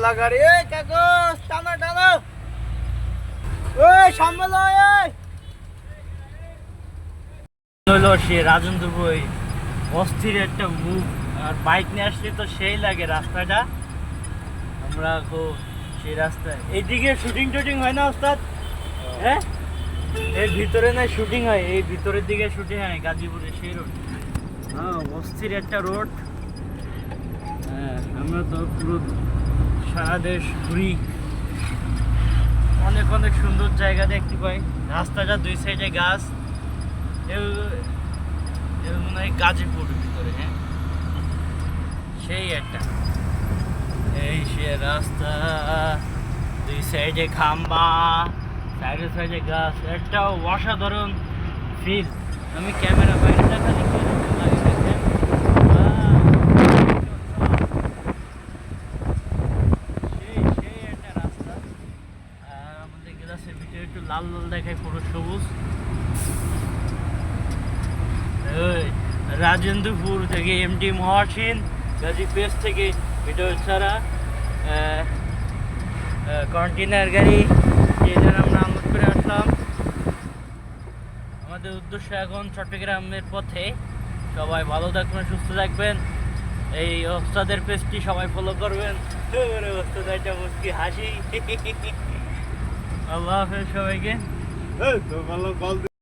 লাগারে এই কাগজ টানো টানো ওই সামনে এই হলো সে রাজেন্দ্রপুর ওই অস্থির একটা মুখ আর বাইক নিয়ে আসলে তো সেই লাগে রাস্তাটা। আমরা খুব সেই রাস্তায় এইদিকে শুটিং টুটিং হয় না ওস্তাদ? হ্যাঁ এর ভিতরে না শুটিং হয়, এই ভিতরের দিকে শুটিং হয় গাজীপুরে সেই রোড। হ্যাঁ অস্থির একটা রোড। হ্যাঁ আমরা তো পুরো সারা দেশ ঘুরি, অনেক অনেক সুন্দর জায়গা দেখতে পাই। রাস্তাটা দুই সাইডে গাছ, মনে হয় গাজীপুর ভিতরে। হ্যাঁ সেই একটা এই সে রাস্তা, দুই সাইডে খাম্বা, সাইডে সাইডে গাছ, একটা অসাধারণ ফিল। আমি ক্যামেরা বাইরে দেখা দেখি একটু লাল লাল দেখায়, পুরো সবুজ। রাজেন্দ্রপুর থেকে এমডি মহাসিন গাজী পেস থেকে ভিডিও ছাড়া কন্টেনার গাড়ি যেটা আমরা আনলোড করে আসলাম। আমাদের উদ্দেশ্য এখন চট্টগ্রামের পথে। সবাই ভালো থাকবেন, সুস্থ থাকবেন। এই ওস্তাদের পেজটি সবাই ফলো করবেন। ওস্তাদ একটা মুস্কি হাসি। আল্লাহ হাফেজ সবাইকে।